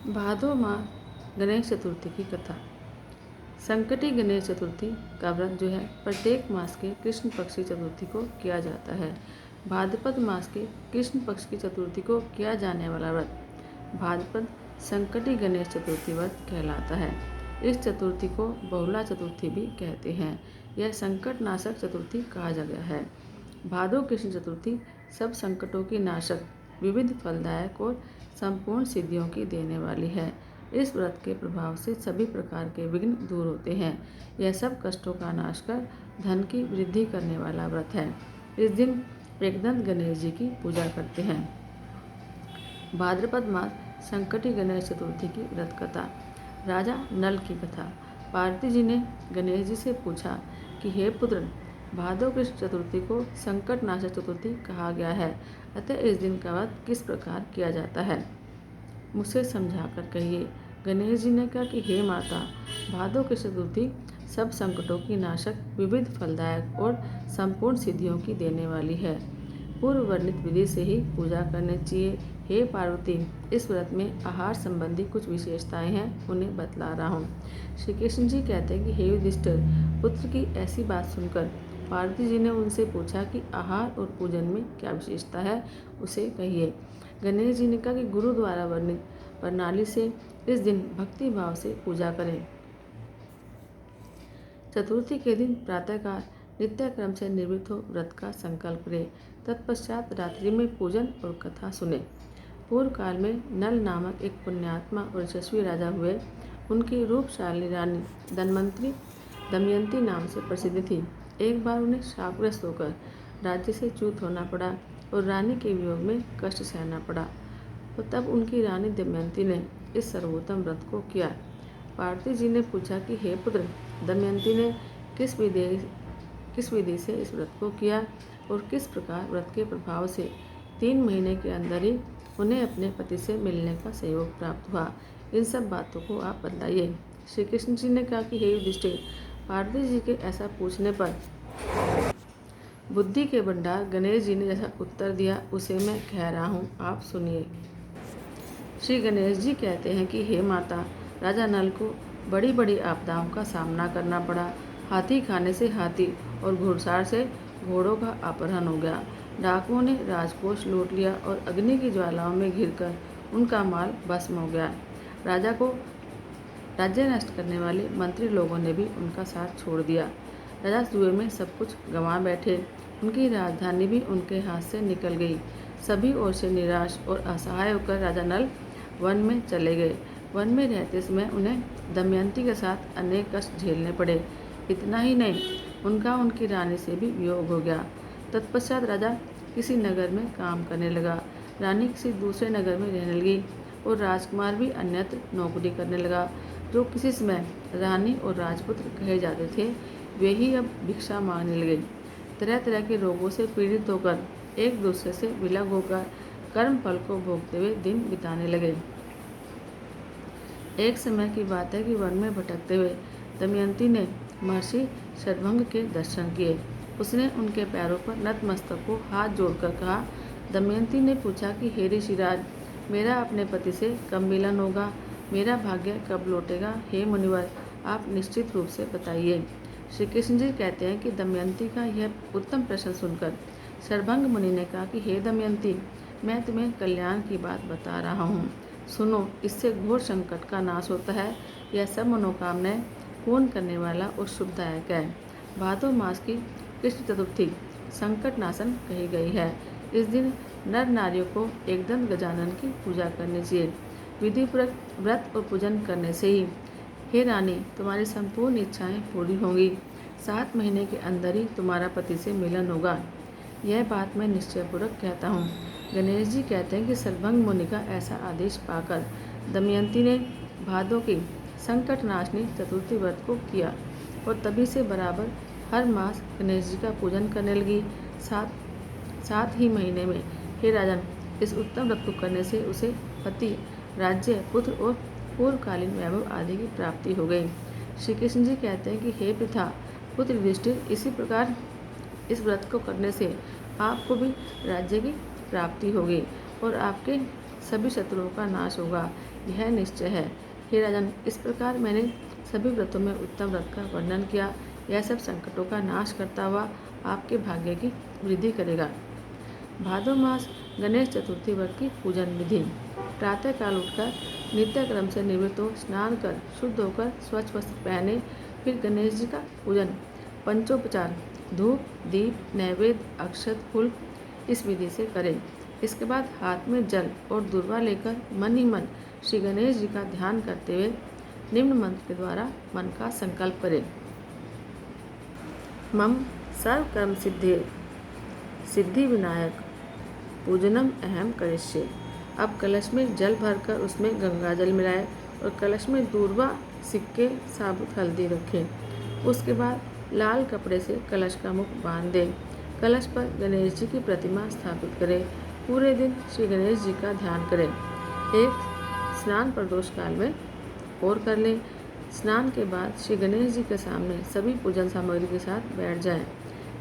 भादो माह गणेश चतुर्थी की कथा। संकटी गणेश चतुर्थी का व्रत जो है प्रत्येक मास के कृष्ण पक्ष की चतुर्थी को किया जाता है। भाद्रपद मास के कृष्ण पक्ष की चतुर्थी को किया जाने वाला व्रत भाद्रपद संकटी गणेश चतुर्थी व्रत कहलाता है। इस चतुर्थी को बहुला चतुर्थी भी कहते हैं। यह संकट नाशक चतुर्थी कहा गया है। भादो कृष्ण चतुर्थी सब संकटों की नाशक, विविध फलदायक और संपूर्ण सिद्धियों की देने वाली है। इस व्रत के प्रभाव से सभी प्रकार के विघ्न दूर होते हैं। यह सब कष्टों का नाश कर धन की वृद्धि करने वाला व्रत है। इस दिन एकदंत गणेश जी की पूजा करते हैं। भाद्रपद मास संकटी गणेश चतुर्थी की व्रत कथा। राजा नल की कथा। पार्वती जी ने गणेश जी से पूछा कि हे पुत्र, भादो कृष्ण चतुर्थी को संकट नाशक चतुर्थी कहा गया है, अतः इस दिन का व्रत किस प्रकार किया जाता है, मुझसे समझाकर कहिए। गणेश जी ने कहा कि हे माता, भादो कृष्ण चतुर्थी सब संकटों की नाशक, विविध फलदायक और संपूर्ण सिद्धियों की देने वाली है। पूर्व वर्णित विधि से ही पूजा करनी चाहिए। हे पार्वती, इस व्रत में आहार संबंधी कुछ विशेषताएं हैं, उन्हें बतला रहा हूँ। श्री कृष्ण जी कहते हैं कि हे युधिष्ठिर, पुत्र की ऐसी बात सुनकर पार्वती जी ने उनसे पूछा कि आहार और पूजन में क्या विशेषता है, उसे कहिए। गणेश जी ने कहा कि गुरु द्वारा वर्णित प्रणाली से इस दिन भक्ति भाव से पूजा करें। चतुर्थी के दिन प्रातःकाल नित्य क्रम से निर्मित हो व्रत का संकल्प करें। तत्पश्चात रात्रि में पूजन और कथा सुने। पूर्व काल में नल नामक एक पुण्यात्मा और यशस्वी राजा हुए। उनकी रूपशालिनी रानी धनवंतरी दमयंती नाम से प्रसिद्ध थी। एक बार उन्हें शापग्रस्त होकर राज्य से च्युत होना पड़ा और रानी के वियोग में कष्ट सहना पड़ा। तो तब उनकी रानी दमयंती ने इस सर्वोत्तम व्रत को किया। पार्वती जी ने पूछा कि हे पुत्र, दमयंती ने किस विधि से इस व्रत को किया और किस प्रकार व्रत के प्रभाव से 3 महीने के अंदर ही उन्हें अपने पति से मिलने का सहयोग प्राप्त हुआ, इन सब बातों को आप बताइए। श्री कृष्ण जी ने कहा कि हे युधिष्ठिर, पार्वती जी के ऐसा पूछने पर बुद्धि के भंडार गणेश जी ने जैसा उत्तर दिया उसे मैं कह रहा हूँ, आप सुनिए। श्री गणेश जी कहते हैं कि हे माता, राजा नल को बड़ी बड़ी आपदाओं का सामना करना पड़ा। हाथी खाने से हाथी और घुड़सवार से घोड़ों का अपहरण हो गया। डाकुओं ने राजकोष लूट लिया और अग्नि की ज्वालाओं में घिरकर उनका माल भस्म हो गया। राजा को राज्य नष्ट करने वाले मंत्री लोगों ने भी उनका साथ छोड़ दिया। राजा जुए में सब कुछ गंवा बैठे। उनकी राजधानी भी उनके हाथ से निकल गई। सभी ओर से निराश और असहाय होकर राजा नल वन में चले गए। वन में रहते समय उन्हें दमयंती के साथ अनेक कष्ट झेलने पड़े। इतना ही नहीं, उनका उनकी रानी से भी वियोग हो गया। तत्पश्चात राजा किसी नगर में काम करने लगा, रानी किसी दूसरे नगर में रहने लगी और राजकुमार भी अन्यत्र नौकरी करने लगा। जो किसी समय रानी और राजपुत्र कहे जाते थे, वे ही अब भिक्षा मांगने लगे। तरह तरह के रोगों से पीड़ित होकर एक दूसरे से विलग होकर कर्म फल को भोगते हुए दिन बिताने लगे। एक समय की बात है कि वन में भटकते हुए दमयंती ने महर्षि शतभंग के दर्शन किए। उसने उनके पैरों पर नतमस्तक को हाथ जोड़कर कहा। दमयंती ने पूछा कि हे ऋषिराज, मेरा अपने पति से कब मिलन होगा, मेरा भाग्य कब लौटेगा? हे मुनिवर, आप निश्चित रूप से बताइए। श्री कृष्ण जी कहते हैं कि दमयंती का यह उत्तम प्रश्न सुनकर शतभंग मुनि ने कहा कि हे दमयंती, मैं तुम्हें कल्याण की बात बता रहा हूँ, सुनो। इससे घोर संकट का नाश होता है। यह सब मनोकामनाएं पूर्ण करने वाला और शुभदायक है। भादो मास की कृष्ण चतुर्थी संकट नाशन कही गई है। इस दिन नर नारियों को एकदंत गजानन की पूजा करनी चाहिए। विधिपूर्वक व्रत और पूजन करने से ही हे रानी, तुम्हारी संपूर्ण इच्छाएं पूरी होंगी। 7 महीने के अंदर ही तुम्हारा पति से मिलन होगा। यह बात मैं निश्चयपूर्वक कहता हूँ। गणेश जी कहते हैं कि शतभंग मुनि का ऐसा आदेश पाकर दमयंती ने भादो की संकट नाशनी चतुर्थी व्रत को किया और तभी से बराबर हर मास गणेश जी का पूजन करने लगी। सात ही महीने में हे राजन, इस उत्तम व्रत को करने से उसे पति, राज्य, पुत्र और पूर्वकालीन वैभव आदि की प्राप्ति हो गई। श्री कृष्ण जी कहते हैं कि हे पिता पुत्र युधिष्ठिर, इसी प्रकार इस व्रत को करने से आपको भी राज्य की प्राप्ति होगी और आपके सभी शत्रुओं का नाश होगा। यह निश्चय है। हे राजन, इस प्रकार मैंने सभी व्रतों में उत्तम व्रत का वर्णन किया। यह सब संकटों का नाश करता हुआ आपके भाग्य की वृद्धि करेगा। भादो मास गणेश चतुर्थी व्रत की पूजन विधि। प्रातःकाल उठकर नित्य क्रम से निवृत्त हो स्नान कर शुद्ध होकर स्वच्छ वस्त्र पहने, फिर गणेश जी का पूजन पंचोपचार धूप दीप नैवेद्य अक्षत फूल इस विधि से करें। इसके बाद हाथ में जल और दुर्वा लेकर मन ही मन श्री गणेश जी का ध्यान करते हुए निम्न मंत्र के द्वारा मन का संकल्प करें। मम सर्व कर्म सिद्धि विनायक पूजनम अहम करिष्ये। अब कलश में जल भरकर उसमें गंगा जल मिलाएं और कलश में दूर्वा सिक्के साबुत हल्दी रखें। उसके बाद लाल कपड़े से कलश का मुख बांध दें। कलश पर गणेश जी की प्रतिमा स्थापित करें। पूरे दिन श्री गणेश जी का ध्यान करें। एक स्नान प्रदोष काल में और कर लें। स्नान के बाद श्री गणेश जी के सामने सभी पूजन सामग्री के साथ बैठ जाएं।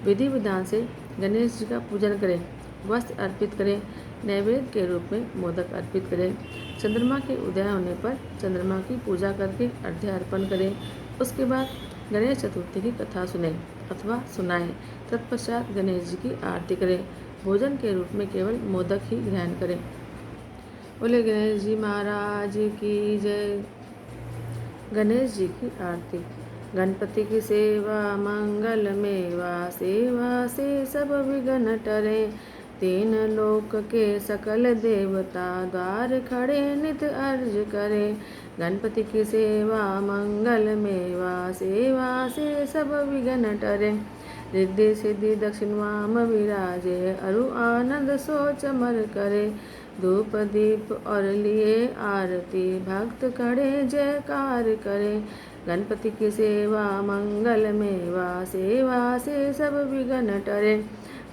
विधि विधान से गणेश जी का पूजन करें। वस्त्र अर्पित करें। नैवेद्य के रूप में मोदक अर्पित करें। चंद्रमा के उदय होने पर चंद्रमा की पूजा करके अर्घ्य अर्पण करें। उसके बाद गणेश चतुर्थी की कथा सुनें अथवा सुनाएं। तत्पश्चात गणेश जी की आरती करें। भोजन के रूप में केवल मोदक ही ग्रहण करें। बोले गणेश जी महाराज की जय। गणेश जी की आरती। गणपति की सेवा मंगल मेवा, सेवा से सब विघ्न टरे। तीन लोक के सकल देवता, द्वार खड़े नित अर्ज करे। गणपति की सेवा मंगल मेवा, सेवा से सब विघ्न टरे। रिद्धि सिद्धि दक्षिण वाम विराजे, अरु आनंद सोच मर करे। धूप दीप और लिए आरती, भक्त खड़े जयकार करे। गणपति की सेवा मंगल मेवा, सेवा से सब विघ्न टरे।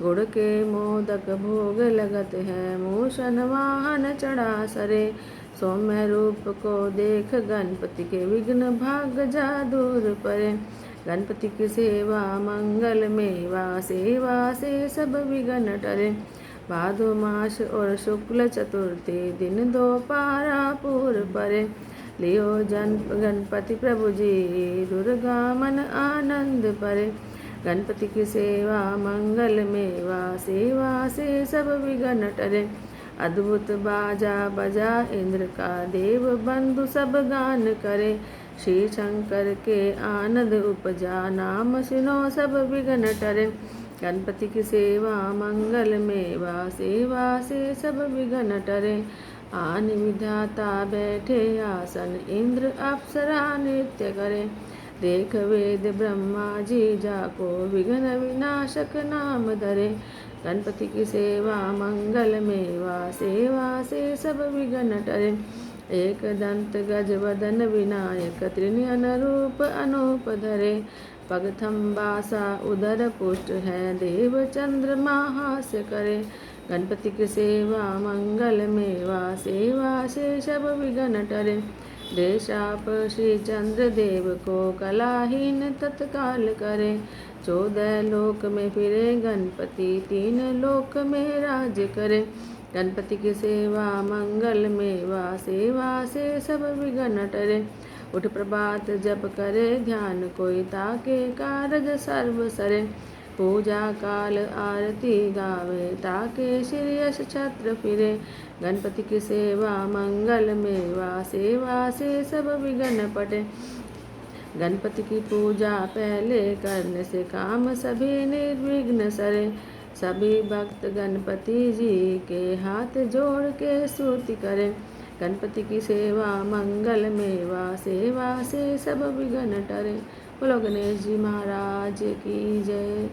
गुड़ के मोदक भोग लगत है, मूषण वाहन चढ़ा सरे। सौम्य रूप को देख गणपति के, विघ्न भाग जा दूर परे। गणपति की सेवा मंगल मेवा, सेवा से सब विघ्न टरे। भादो मास और शुक्ल चतुर्थी, दिन दोपहरा पूर्व परे। लियो जन गणपति प्रभु जी, दुर्गा मन आनंद परे। गणपति की सेवा मंगल मेवा, सेवा से सब विघ्न टरे। अद्भुत बाजा बजा इंद्र का, देव बंधु सब गान करे। श्री शंकर के आनंद उपजा, नाम सुनो सब विघ्न टरे। गणपति की सेवा मंगल मेवा, सेवा से सब विघ्न टरे। आन विधाता बैठे आसन, इंद्र अप्सरा नृत्य करे। देख वेद ब्रह्मा जी जाको, विघ्न विनाशक नाम धरे। गणपति की सेवा मंगल मेवा, सेवा से सब विघ्न टरे। एक दंत गज वदन विनायक, त्रिनयन रूप अनूप धरे। पग थम्बासा उदर पुष्ट है, देव चंद्रमा हास्य करे। गणपति की सेवा मंगल मेवा, सेवा से सब विघ्न टरे। देशाप श्री चंद्र देव को, कलाहीन तत्काल करे। 14 लोक में फिरे गणपति, 3 लोक में राज करे। गणपति की सेवा मंगल मेवा, सेवा से सब विघ्न टरे। उठ प्रभात जप करे ध्यान, कोई ताके कारज सर्व सरे। पूजा काल आरती गावे, ताके श्री यश छत्र फिरे। गणपति की सेवा मंगल मेवा, सेवा से सब विघ्न पटे। गणपति की पूजा पहले करने से, काम सभी निर्विघ्न सरे। सभी भक्त गणपति जी के, हाथ जोड़ के स्तुति करें। गणपति की सेवा मंगल मेवा, सेवा से सब विघ्न टरे। बोलो गणेश जी महाराज की जय।